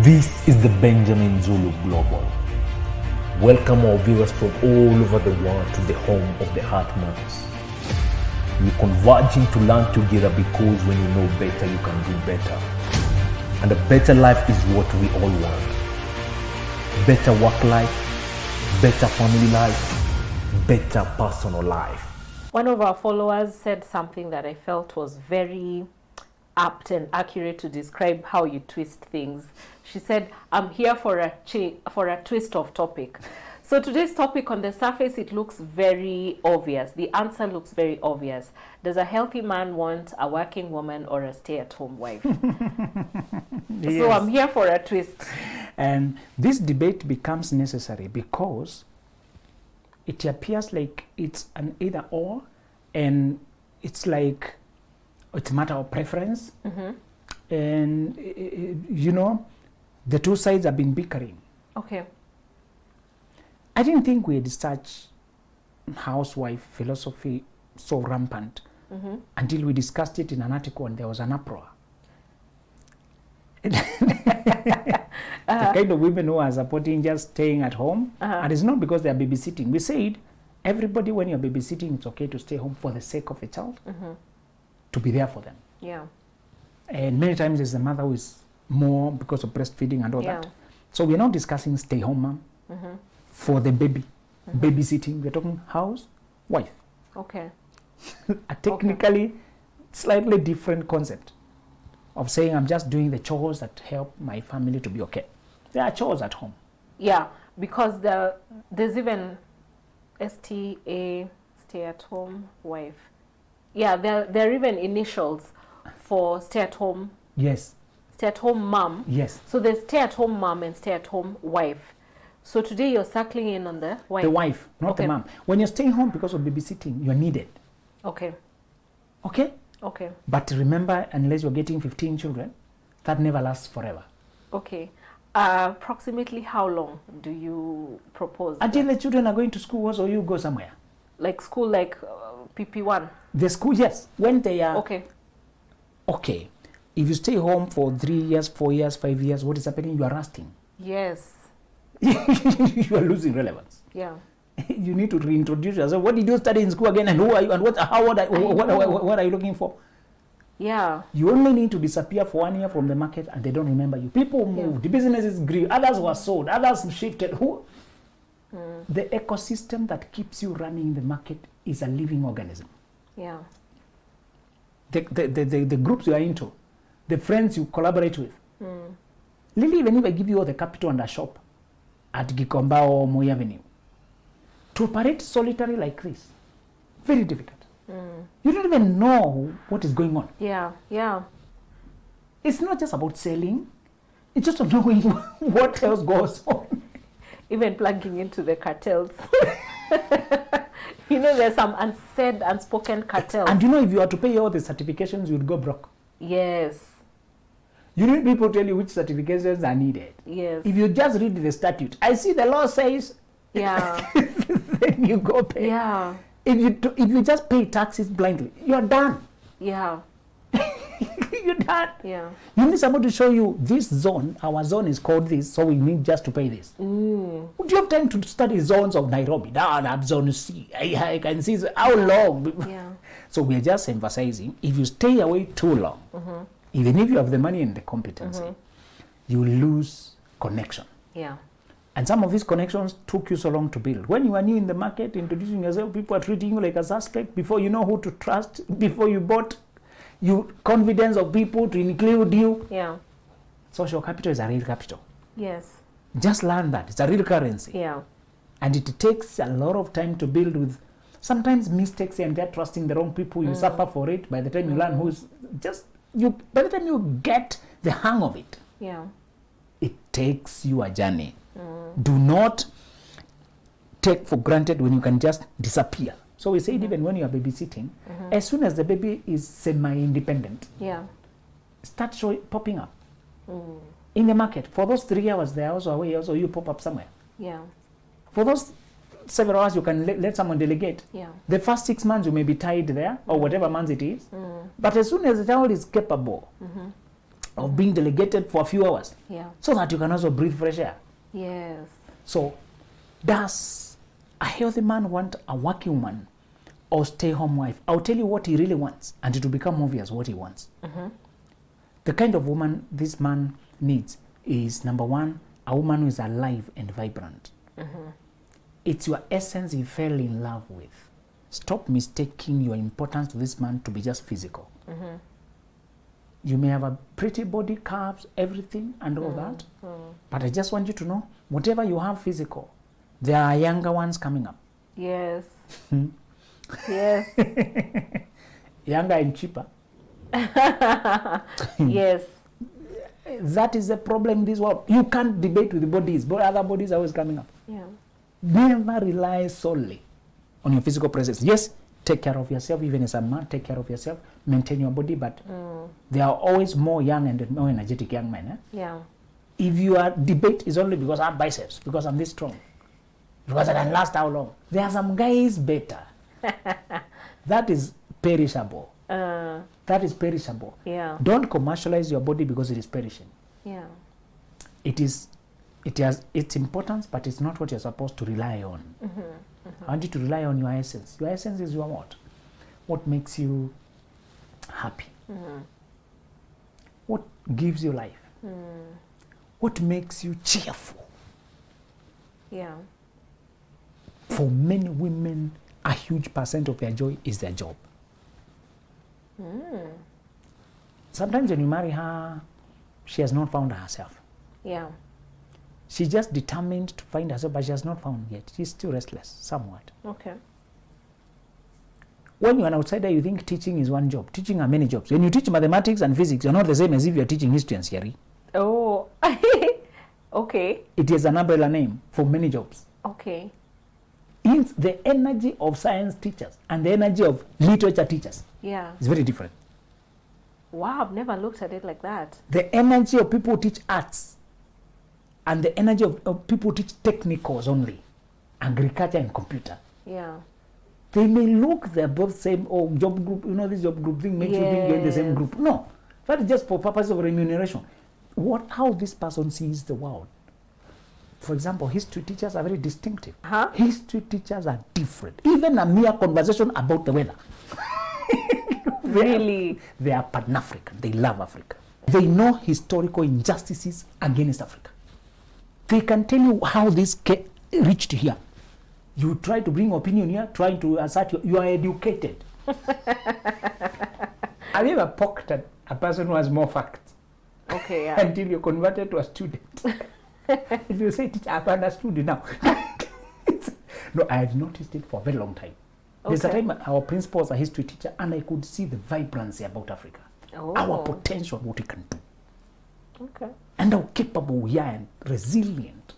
This is the Benjamin Zulu Global. Welcome our viewers from all over the world to the home of the Heart Moves. We're converging to learn together because when you know better, you can do better. And a better life is what we all want. Better work life, better family life, better personal life. One of our followers said something that I felt was very apt and accurate to describe how you twist things. She said, I'm here for a twist of topic. So today's topic, on the surface, it looks very obvious. The answer looks very obvious. Does a healthy man want a working woman or a stay-at-home wife? Yes. So I'm here for a twist. And this debate becomes necessary because it appears like it's an either or, and it's like it's a matter of preference. Mm-hmm. And, you know, the two sides have been bickering. Okay. I didn't think we had such housewife philosophy so rampant until we discussed it in an article and there was an uproar. The kind of women who are supporting just staying at home, and it's not because they are babysitting. We said, everybody, when you're babysitting, it's okay to stay home for the sake of a child, to be there for them. Yeah. And many times it's the mother who is more because of breastfeeding and all that. So we're not discussing stay home mom for the baby, babysitting. We're talking house, wife. Okay. A technically slightly different concept of saying I'm just doing the chores that help my family to be okay. There are chores at home. Yeah, because there's even STA, stay-at-home wife. Yeah, there are even initials for stay-at-home. Yes. Stay-at-home mom. Yes. So there's stay-at-home mom and stay-at-home wife. So today you're circling in on the wife. The wife, not the mom. When you're staying home because of babysitting, you're needed. Okay. Okay? Okay. But remember, unless you're getting 15 children, that never lasts forever. Okay. Approximately how long do you propose? Until the children are going to school or you go somewhere. Like school, like PP1? The school, yes. When they are... Okay. Okay. If you stay home for 3 years, 4 years, 5 years, what is happening? You are rusting. Yes. You are losing relevance. Yeah. You need to reintroduce yourself. What did you study in school again, and who are you, and what are you looking for? Yeah. You only need to disappear for 1 year from the market and they don't remember you. People moved, the businesses grew, others were sold, others shifted. The ecosystem that keeps you running in the market is a living organism. Yeah. The groups you are into, the friends you collaborate with. Lily, even if I give you all the capital and a shop at Gikomba or Moi Avenue, to operate solitary like this, very difficult. You don't even know what is going on. Yeah, yeah. It's not just about selling. It's just knowing what else goes on. Even plugging into the cartels. You know, there's some unsaid, unspoken cartels. And you know, if you are to pay all the certifications, you would go broke. Yes. You need people to tell you which certifications are needed. Yes. If you just read the statute, I see the law says, yeah, then you go pay. Yeah. If you just pay taxes blindly, you're done. Yeah. You're done. Yeah. You need someone to show you this zone. Our zone is called this, so we need just to pay this. Do you have time to study zones of Nairobi? No, that zone C. I can see how long. Yeah. So we're just emphasizing, if you stay away too long, even if you have the money and the competency, you lose connection. Yeah. And some of these connections took you so long to build. When you are new in the market, introducing yourself, people are treating you like a suspect before you know who to trust, before you bought confidence of people to include you. Yeah. Social capital is a real capital. Yes. Just learn that. It's a real currency. Yeah. And it takes a lot of time to build with sometimes mistakes and they're trusting the wrong people. You suffer for it. By the time you learn who's by the time you get the hang of it, yeah, it takes you a journey. Do not take for granted when you can just disappear. So we said even when you are babysitting, as soon as the baby is semi-independent, yeah, start popping up in the market. For those 3 hours, they're also away, also you pop up somewhere. Yeah. For those several hours, you can let someone delegate. Yeah. The first 6 months, you may be tied there, or whatever months it is. But as soon as the child is capable, of being delegated for a few hours Yeah. so that you can also breathe fresh air. Yes. So, does a healthy man want a working woman or stay-home wife? I'll tell you what he really wants, and it will become obvious what he wants. The kind of woman this man needs is, number one, a woman who is alive and vibrant. It's your essence he fell in love with. Stop mistaking your importance to this man to be just physical. You may have a pretty body, curves, everything, and all that. But I just want you to know, whatever you have physical, there are younger ones coming up. Yes. Yes. Younger and cheaper. Yes. That is the problem in this world. You can't debate with the bodies, but other bodies are always coming up. Yeah. Never rely solely on your physical presence. Yes, take care of yourself, even as a man, take care of yourself, maintain your body, but there are always more young and more energetic young men. Yeah. If your debate is only because I have biceps, because I'm this strong, because I can last how long, there are some guys better. That is perishable. That is perishable. Yeah. Don't commercialize your body because it is perishing. Yeah. It has its importance, but it's not what you're supposed to rely on. I want you to rely on your essence. Your essence is your what? What makes you happy? What gives you life? What makes you cheerful? Yeah. For many women, a huge percent of their joy is their job. Sometimes when you marry her, she has not found herself. Yeah. She's just determined to find herself, but she has not found yet. She's still restless, somewhat. Okay. When you're an outsider, you think teaching is one job. Teaching are many jobs. When you teach mathematics and physics, you're not the same as if you're teaching history and theory. Oh. Okay. It is an umbrella name for many jobs. Okay. It's the energy of science teachers and the energy of literature teachers. Yeah. It's very different. Wow, I've never looked at it like that. The energy of people who teach arts and the energy of people who teach technicals only, agriculture and computer. Yeah. They may look, they're both same, job group, this job group thing makes you think you're in the same group. No, that is just for purpose of remuneration. How this person sees the world. For example, history teachers are very distinctive. History teachers are different. Even a mere conversation about the weather. Really? They are Pan-African. They love Africa. They know historical injustices against Africa. They can tell you how this reached here. You try to bring opinion here, trying to assert you are educated. Have you ever poked at a person who has more facts? Okay, yeah. Until you're converted to a student. If you say, teacher, I've understood you now. No, I had noticed it for a very long time. There's a time our principal was a history teacher, and I could see the vibrancy about Africa. Our potential, what we can do. Okay. And how capable we are and resilient.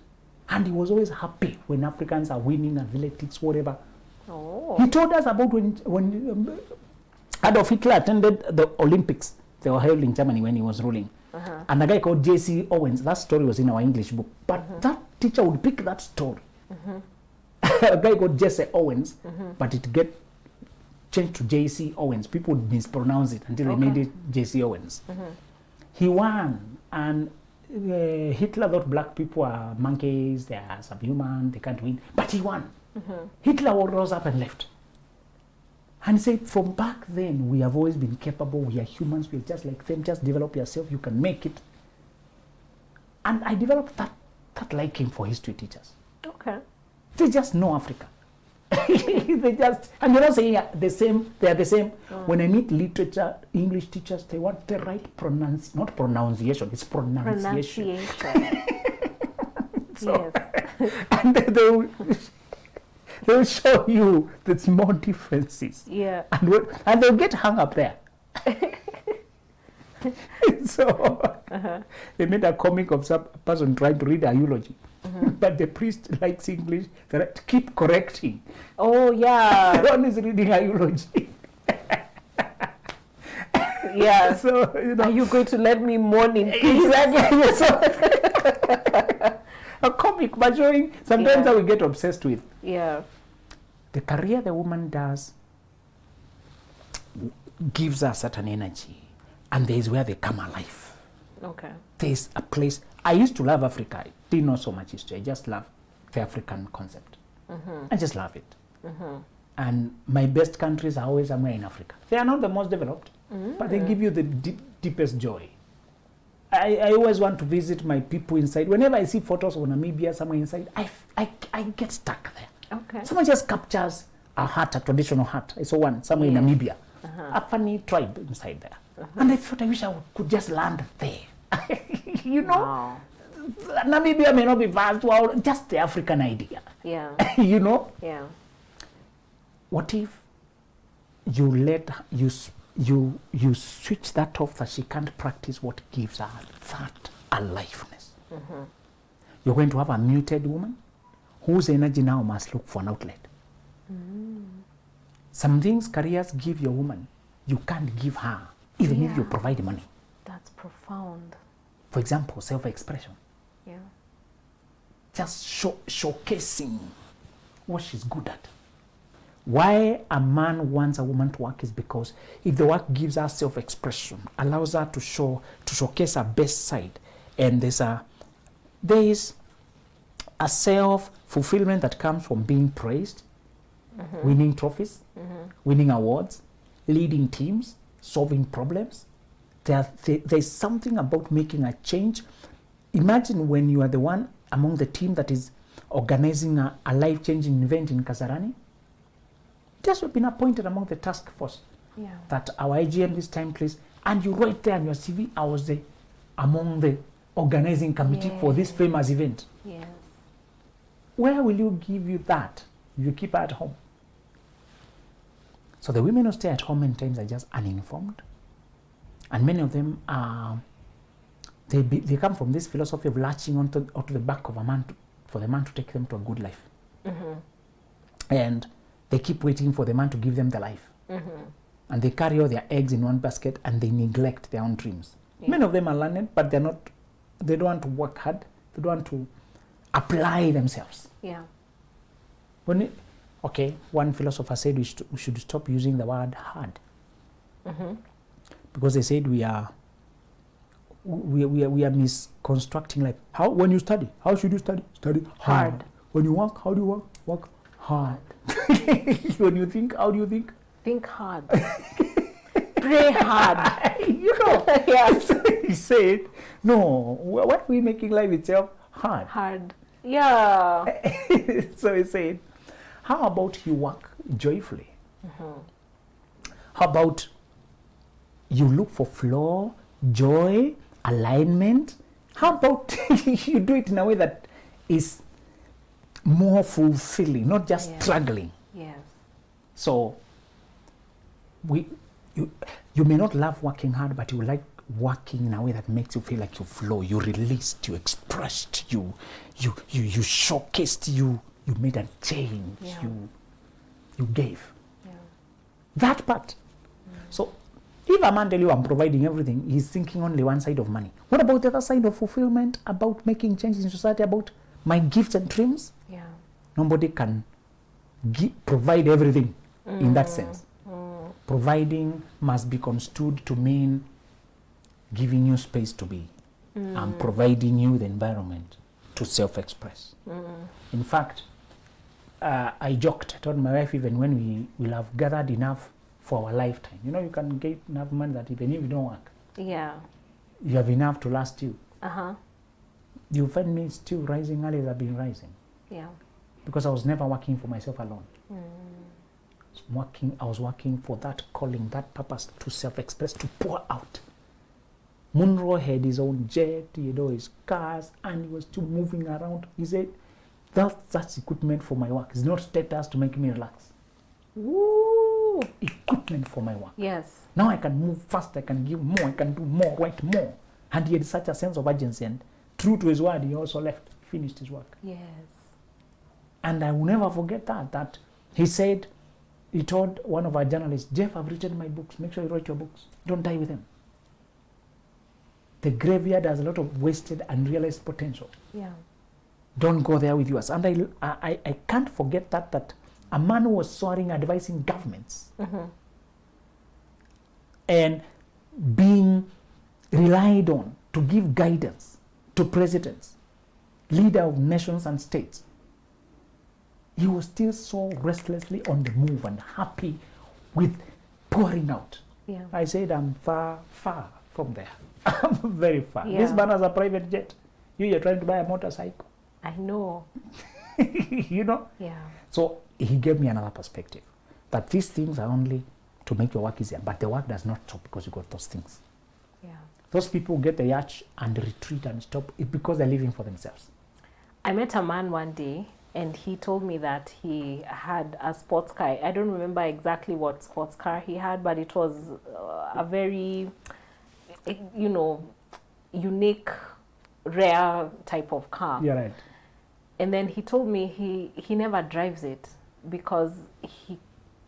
And he was always happy when Africans are winning athletics, whatever. He told us about when Adolf Hitler attended the Olympics. They were held in Germany when he was ruling. And a guy called J.C. Owens, that story was in our English book. But that teacher would pick that story. A guy called J.C. Owens, but it get changed to J.C. Owens. People would mispronounce it until they made it J.C. Owens. He won, and Hitler thought black people are monkeys, they are subhuman, they can't win. But he won. Hitler rose up and left. And said, from back then, we have always been capable, we are humans, we're just like them, just develop yourself, you can make it. And I developed that liking for history teachers. Okay. They just know Africa. And you're not saying they are the same. When I meet literature, English teachers, they want the right not pronunciation, it's pronunciation. Yes. And they'll show you the small differences. Yeah. And they'll get hung up there. So they made a comic of some person trying to read a eulogy. But the priest likes English, they keep correcting. Oh, yeah. One is reading a eulogy. Yeah. So, are you going to let me mourn in peace? Exactly. So, a comic, but showing sometimes I will get obsessed with. Yeah. The career the woman does gives her certain energy, and there is where they come alive. Okay. There's a place. I used to love Africa. I didn't know so much history. I just love the African concept. I just love it. And my best countries are always somewhere in Africa. They are not the most developed, but they give you the deepest joy. I always want to visit my people inside. Whenever I see photos of Namibia somewhere inside, I get stuck there. Okay. Someone just captures a hut, a traditional hut. I saw one somewhere in Namibia, a funny tribe inside there. And I thought I wish I could just land there. You know? Wow. Namibia may not be vast, well, just the African idea. Yeah. You know? Yeah. What if you let you switch that off, that she can't practice what gives her that aliveness? You're going to have a muted woman whose energy now must look for an outlet. Some things careers give your woman, you can't give her, even if you provide money. That's profound. For example, self-expression. Yeah. Just showcasing what she's good at. Why a man wants a woman to work is because if the work gives her self-expression, allows her to showcase her best side, and there is a self-fulfillment that comes from being praised, winning trophies, winning awards, leading teams, solving problems. There's something about making a change. Imagine when you are the one among the team that is organizing a life-changing event in Kasarani. Just have been appointed among the task force. Yeah. That our IGM this time, please. And you write there on your CV, I was among the organizing committee for this famous event. Yes. Where will you give you that? You keep her at home. So the women who stay at home many times are just uninformed. And many of them are, they come from this philosophy of latching onto the back of a man for the man to take them to a good life. And they keep waiting for the man to give them the life. And they carry all their eggs in one basket and they neglect their own dreams. Many of them are learned, but they don't want to work hard. They don't want to apply themselves. Yeah. One philosopher said we should stop using the word hard. Because they said we are misconstructing life. When you study, how should you study? Study hard. When you work, how do you work? Work hard. When you think, how do you think? Think hard. Pray hard. You know. Yeah. So he said, no, what we making life itself hard. Hard. Yeah. So he said, how about you work joyfully? How about you look for flow, joy, alignment? How about you do it in a way that is more fulfilling, not just struggling? Yes. So you may not love working hard, but you like working in a way that makes you feel like you flow, you released, you expressed, you showcased, you made a change, you gave. Yeah. That part. So if a man tell you I'm providing everything, he's thinking only one side of money. What about the other side of fulfillment, about making changes in society, about my gifts and dreams? Yeah. Nobody can provide everything in that sense. Providing must be construed to mean giving you space to be and providing you the environment to self-express. In fact, I joked, I told my wife, even when we will have gathered enough for our lifetime, you can get enough money that even if you don't work, Yeah. you have enough to last you. Uh-huh. You find me still rising early as I've been rising. Yeah. Because I was never working for myself alone. I was working for that calling, that purpose to self-express, to pour out. Munro had his own jet, his cars, and he was still moving around. He said, that's equipment for my work. It's not status to make me relax. Woo! Equipment for my work. Yes. Now I can move fast, I can give more, I can do more, write more. And he had such a sense of urgency, and true to his word, he also left, finished his work. Yes. And I will never forget that he said, he told one of our journalists, Jeff, I've written my books. Make sure you write your books. Don't die with them. The graveyard has a lot of wasted, unrealized potential. Yeah. Don't go there with yours. And I can't forget that a man who was soaring, advising governments and being relied on to give guidance to presidents, leader of nations and states. He was still so restlessly on the move and happy with pouring out. Yeah. I said, I'm far, far from there. I'm very far. Yeah. This man has a private jet. You're trying to buy a motorcycle. I know. You know? Yeah. So he gave me another perspective, that these things are only to make your work easier, but the work does not stop because you got those things. Yeah. Those people get the yacht and retreat and stop it because they're living for themselves. I met a man one day, and he told me that he had a sports car. I don't remember exactly what sports car he had, but it was a very, you know, unique, rare type of car. You're right. And then he told me he never drives it because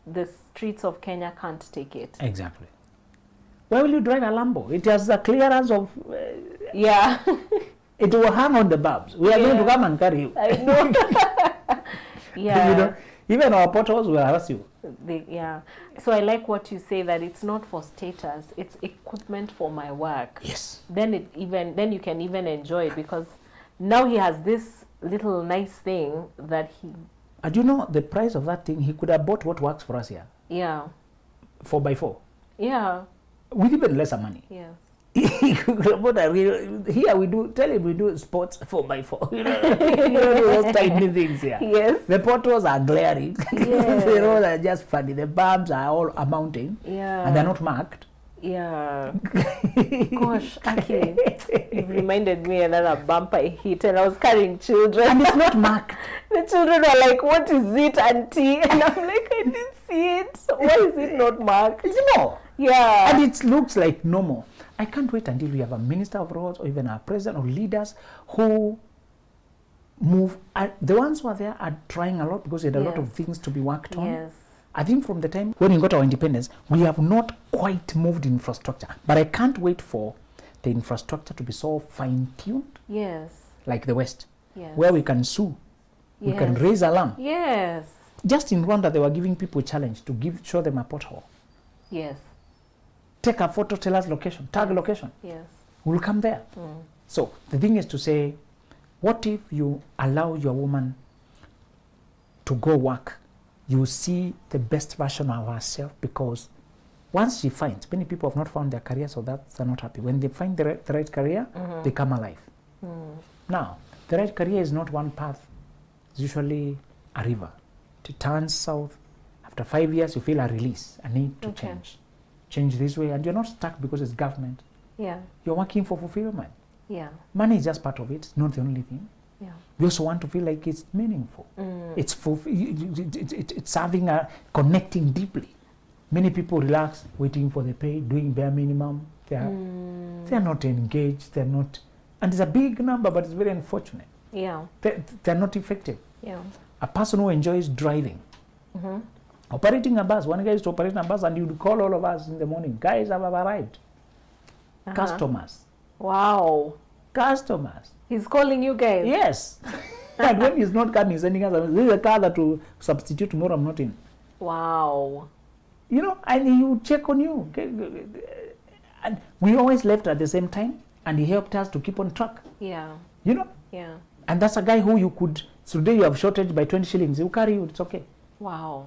the streets of Kenya can't take it. Exactly. Why will you drive a Lambo? It has a clearance of... Yeah. It will hang on the bulbs. We are going to come and carry you. I know. Yeah. You know, even our potholes will harass you. Yeah. So I like what you say, that it's not for status, it's equipment for my work. Yes. Then you can even enjoy it, because now he has this little nice thing that he... And you know the price of that thing? He could have bought what works for us here. Yeah. 4x4. Yeah. With even lesser money. Yes. He could have bought a real... Here we do... Tell him we do sports 4x4. You know those tiny things here. Yes. The potholes are glaring. Yes. The roads are just funny. The bumps are all amounting. Yeah. And they're not marked. Yeah. Gosh, Aki, you've reminded me another bumper I hit, and I was carrying children. And it's not marked. The children were like, "What is it, auntie?" And I'm like, "I didn't see it. Why is it not marked?" No. Yeah. And it looks like normal. I can't wait until we have a minister of roads or even our president or leaders who move. The ones who are there are trying a lot because there are a lot Yes. of things to be worked on. Yes. I think from the time when we got our independence, we have not quite moved infrastructure. But I can't wait for the infrastructure to be so fine-tuned, Yes. like the West, Yes. where we can sue, we can Yes. raise alarm. Yes. Just in Rwanda, they were giving people a challenge to show them a pothole. Yes. Take a photo, tell us location, tag location. Yes. We'll come there. So the thing is to say, what if you allow your woman to go work? You see the best version of herself, because once she finds, many people have not found their career, so that they're not happy. When they find the right career, they come alive. Now, the right career is not one path. It's usually a river. It turns south. After 5 years, you feel a release, a need to Okay. change this way, and you're not stuck because it's government. Yeah. You're working for fulfillment. Yeah. Money is just part of it. It's not the only thing. Yeah. We also want to feel like it's meaningful. It's it's serving connecting deeply. Many people relax, waiting for the pay, doing bare minimum. They're not engaged. They're not, and it's a big number, but it's very unfortunate. Yeah. They're not effective. Yeah. A person who enjoys driving, operating a bus. One guy used to operate a bus, and you'd call all of us in the morning. Guys have arrived. Customers. Wow. Customers. He's calling you guys. Yes. And when he's not coming, he's sending us, this is a car that will substitute tomorrow, I'm not in. Wow. You know, and he will check on you. And we always left at the same time, and he helped us to keep on track. Yeah. You know? Yeah. And that's a guy who you could, so today you have shortage by 20 shillings, he'll carry you, it's okay. Wow.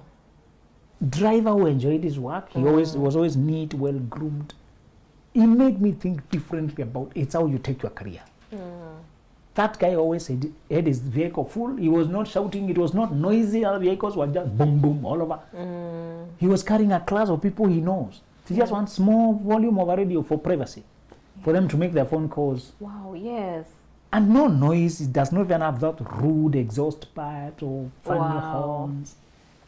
Driver who enjoyed his work, he was always neat, well groomed. He made me think differently about it's how you take your career. That guy always had his vehicle full. He was not shouting. It was not noisy. Our vehicles were just boom, boom, all over. He was carrying a class of people he knows. He just wants small volume of a radio for privacy, for them to make their phone calls. Wow, yes. And no noise. It does not even have that rude exhaust pipe or funny horns.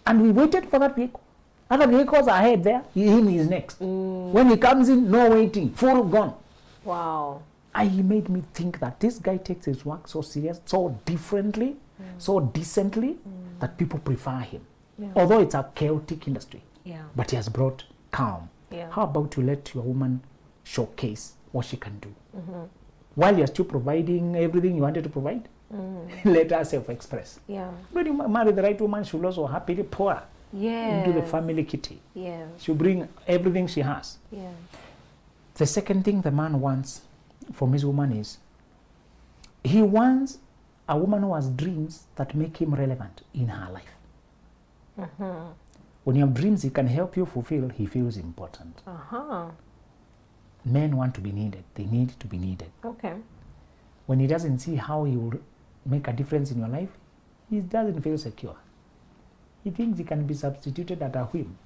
And we waited for that vehicle. Other vehicles are ahead there. Him is next. When he comes in, no waiting. Full gone. Wow. He made me think that this guy takes his work so serious, so differently, so decently, that people prefer him. Yeah. Although it's a chaotic industry, Yeah. but he has brought calm. Yeah. How about you let your woman showcase what she can do? While you're still providing everything you wanted to provide, let her self-express. Yeah. When you marry the right woman, she'll also happily pour Yes. into the family kitty. Yes. She'll bring everything she has. Yeah. The second thing the man wants from his woman is he wants a woman who has dreams that make him relevant in her life. When you have dreams he can help you fulfill, he feels important. Men want to be needed. They need to be needed. Okay. When he doesn't see how he will make a difference in your life, he doesn't feel secure. He thinks he can be substituted at a whim.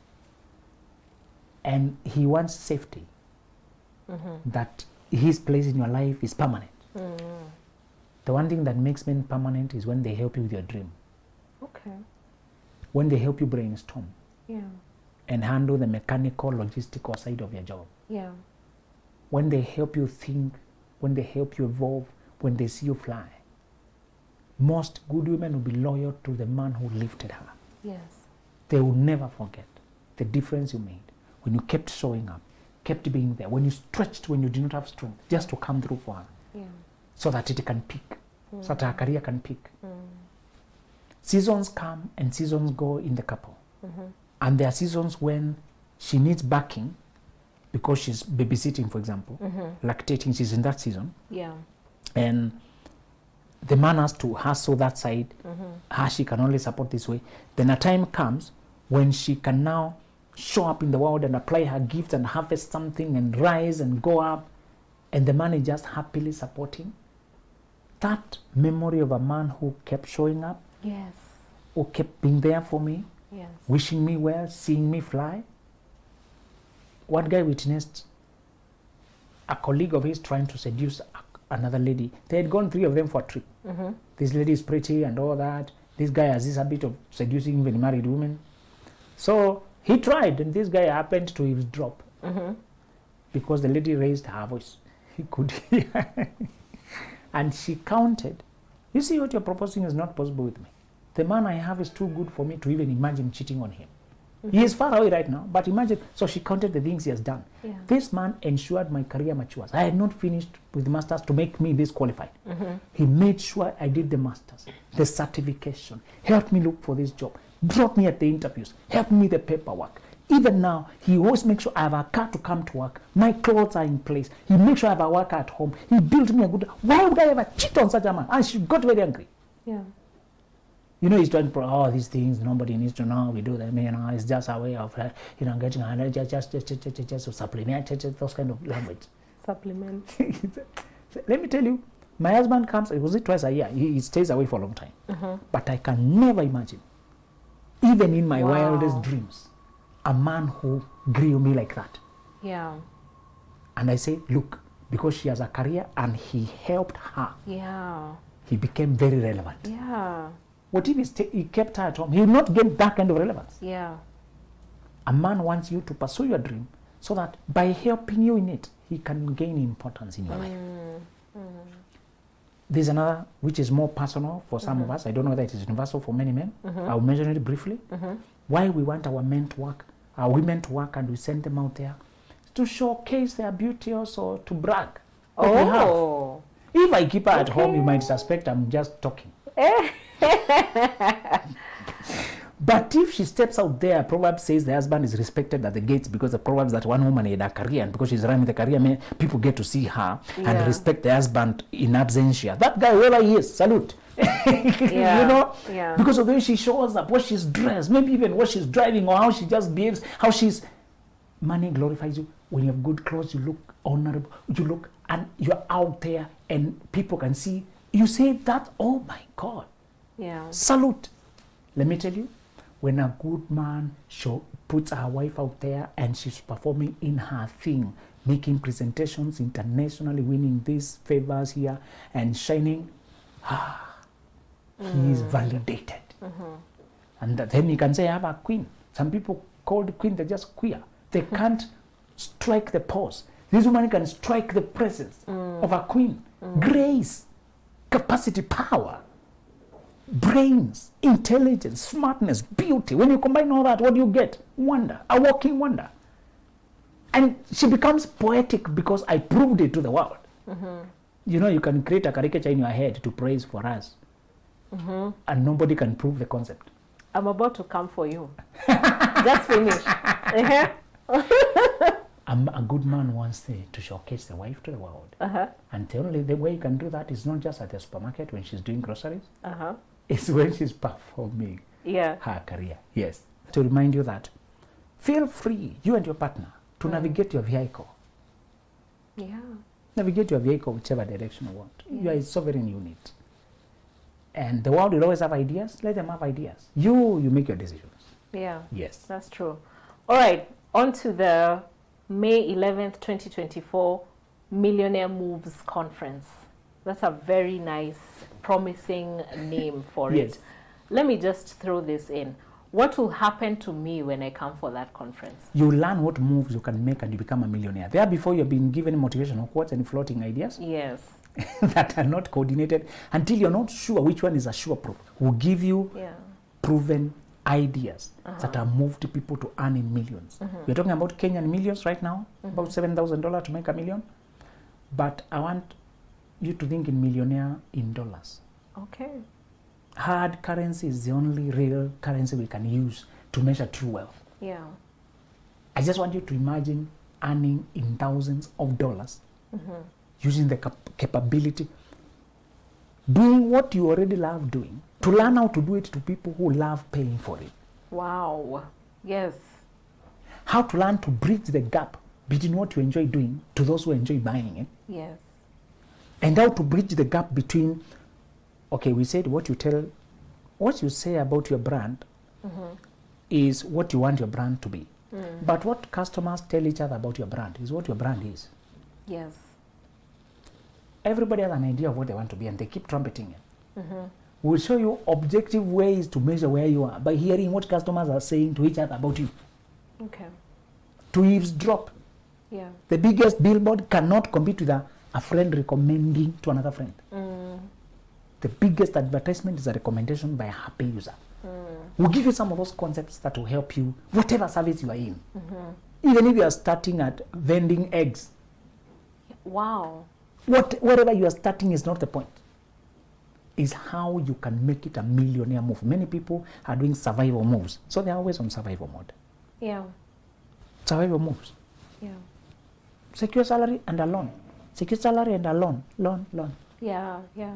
And he wants safety. That his place in your life is permanent. The one thing that makes men permanent is when they help you with your dream. Okay. When they help you brainstorm. Yeah. And handle the mechanical, logistical side of your job. Yeah. When they help you think, when they help you evolve, when they see you fly. Most good women will be loyal to the man who lifted her. Yes. They will never forget the difference you made when you kept showing up, kept being there, when you stretched when you did not have strength, just to come through for her. Yeah. So that it can peak, so that her career can peak. Seasons come and seasons go in the couple. And there are seasons when she needs backing because she's babysitting, for example, lactating, she's in that season. Yeah. And the man has to hustle that side. She can only support this way. Then a time comes when she can now show up in the world and apply her gift and harvest something and rise and go up. And the man is just happily supporting. That memory of a man who kept showing up, Yes. who kept being there for me, Yes. wishing me well, seeing me fly. One guy witnessed a colleague of his trying to seduce another lady. They had gone 3 of them for a trip. This lady is pretty and all that. This guy has this habit of seducing even married women. So he tried, and this guy happened to eavesdrop because the lady raised her voice. He could hear. And she counted. You see, what you're proposing is not possible with me. The man I have is too good for me to even imagine cheating on him. He is far away right now, but imagine. So she counted the things he has done. Yeah. This man ensured my career matures. I had not finished with the masters to make me this qualified. He made sure I did the masters, the certification, helped me look for this job, brought me at the interviews, helped me the paperwork. Even now, he always makes sure I have a car to come to work. My clothes are in place. He makes sure I have a worker at home. He built me a good... Why would I ever cheat on such a man? And she got very angry. Yeah. You know, he's trying to all these things nobody needs to know. We do them, you know. It's just a way of, getting just to supplement those kind of language. Supplement. Let me tell you, my husband comes. It was twice a year. He stays away for a long time. But I can never imagine, even in my wildest dreams, a man who grew me like that. Yeah. And I say, look, because she has a career and he helped her. Yeah. He became very relevant. Yeah. What if he kept her at home? He will not get that kind of relevance. Yeah. A man wants you to pursue your dream so that by helping you in it, he can gain importance in your life. There's another which is more personal for some of us. I don't know whether it is universal for many men. I'll mention it briefly. Why we want our men to work, our women to work, and we send them out there to showcase their beauty, also to brag. What we have. If I keep her at home, you might suspect I'm just talking. But if she steps out there, Proverbs says the husband is respected at the gates, because the Proverbs that one woman had a career, and because she's running the career, people get to see her and respect the husband in absentia. That guy, wherever he is, salute. You know, because of the way she shows up, what she's dressed, maybe even what she's driving, or how she just behaves, how she's... Money glorifies you. When you have good clothes, you look honorable, you look, and you're out there and people can see. You say that, oh my God. Yeah. Salute. Let me tell you, when a good man puts her wife out there and she's performing in her thing, making presentations internationally, winning these favors here and shining, he is validated. And then you can say, I have a queen. Some people call the queen, they're just queer. They can't strike the pose. This woman can strike the presence of a queen. Grace, capacity, power, brains, intelligence, smartness, beauty. When you combine all that, what do you get? Wonder, a walking wonder. And she becomes poetic because I proved it to the world. You know, you can create a caricature in your head to praise for us. And nobody can prove the concept. I'm about to come for you. Just finish. A good man wants to showcase the wife to the world. And the only way you can do that is not just at the supermarket when she's doing groceries. It's when she's performing her career. Yes. To remind you that, feel free, you and your partner, to navigate your vehicle. Yeah. Navigate your vehicle whichever direction you want. You are a sovereign unit. And the world will always have ideas. Let them have ideas. You make your decisions. Yeah. Yes. That's true. All right. On to the May 11th, 2024 Millionaire Moves conference. That's a very nice, promising name for it. Let me just throw this in. What will happen to me when I come for that conference? You learn what moves you can make and you become a millionaire. There before you've been given motivational quotes and floating ideas. Yes. That are not coordinated until you're not sure which one is a sure proof. We'll give you proven ideas that have moved people to earn in millions. We're talking about Kenyan millions right now, about $7,000 to make $1 million. But I want you to think in millionaire in dollars. Okay. Hard currency is the only real currency we can use to measure true wealth. Yeah. I just want you to imagine earning in thousands of dollars, using the capability, doing what you already love doing, to learn how to do it to people who love paying for it. Wow. Yes. How to learn to bridge the gap between what you enjoy doing to those who enjoy buying it. Yes. And how to bridge the gap between, okay, we said what you say about your brand is what you want your brand to be. But what customers tell each other about your brand is what your brand is. Yes. Everybody has an idea of what they want to be and they keep trumpeting it. We'll show you objective ways to measure where you are by hearing what customers are saying to each other about you. Okay. To eavesdrop. Yeah. The biggest billboard cannot compete with a friend recommending to another friend. The biggest advertisement is a recommendation by a happy user. We'll give you some of those concepts that will help you, whatever service you are in. Even if you are starting at vending eggs. Wow. Whatever you are starting is not the point. Is how you can make it a millionaire move. Many people are doing survival moves. So they're always on survival mode. Yeah. Survival moves. Yeah. Secure salary and a loan. Secure salary and a loan. Loan. Yeah. Yeah.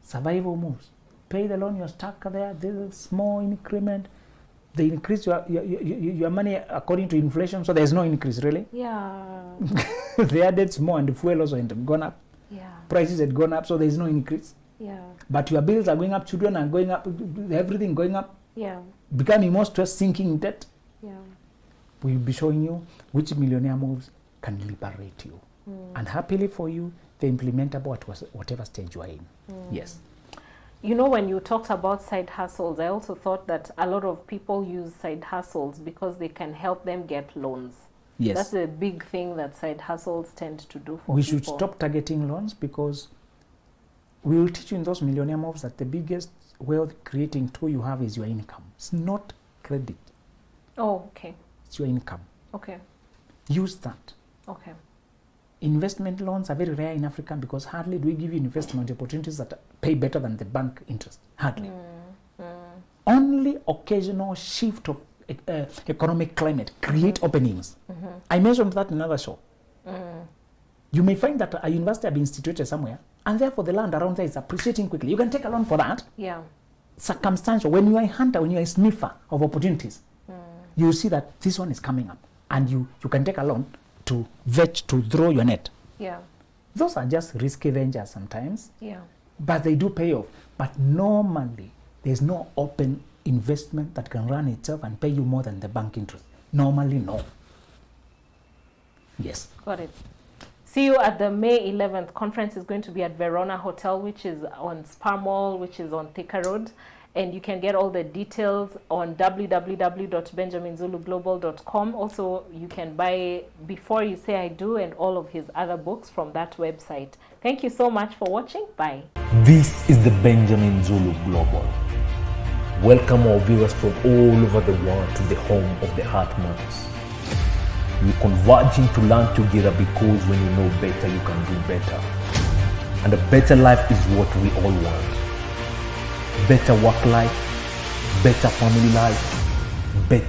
Survival moves. Pay the loan, you're stuck there. There's a small increment. They increase your money according to inflation, so there's no increase, really. Yeah. They added more and the fuel also had gone up. Yeah. Prices had gone up, so there's no increase. Yeah. But your bills are going up, children are going up, everything going up. Yeah. Becoming more stressed, sinking in debt. Yeah. We'll be showing you which millionaire moves can liberate you. And happily for you, they're implementable at whatever stage you are in. Yes. You know, when you talked about side hustles, I also thought that a lot of people use side hustles because they can help them get loans. Yes. That's a big thing that side hustles tend to do for We people. should stop targeting loans because we will teach you in those millionaire moves that the biggest wealth creating tool you have is your income. It's not credit. Oh, okay. It's your income. Okay. Use that. Okay. Investment loans are very rare in Africa because hardly do we give you investment opportunities that pay better than the bank interest. Hardly. Only occasional shift of economic climate create openings. I mentioned that in another show. You may find that a university has been instituted somewhere and therefore the land around there is appreciating quickly. You can take a loan for that. Yeah. Circumstantial. When you are a hunter, when you are a sniffer of opportunities, you see that this one is coming up and you can take a loan to throw your net. Yeah. Those are just risky ventures sometimes. Yeah. But they do pay off. But normally, there's no open investment that can run itself and pay you more than the bank interest. Normally, no. Yes. Got it. See you at the May 11th conference. Is going to be at Verona Hotel, which is on Spar Mall, which is on Thika Road. And you can get all the details on www.benjaminzuluglobal.com. Also, you can buy Before You Say I Do and all of his other books from that website. Thank you so much for watching. Bye. This is the Benjamin Zulu Global. Welcome our viewers from all over the world to the home of the Heartmans. We're converging to learn together because when you know better, you can do better. And a better life is what we all want. Better work life, better family life, better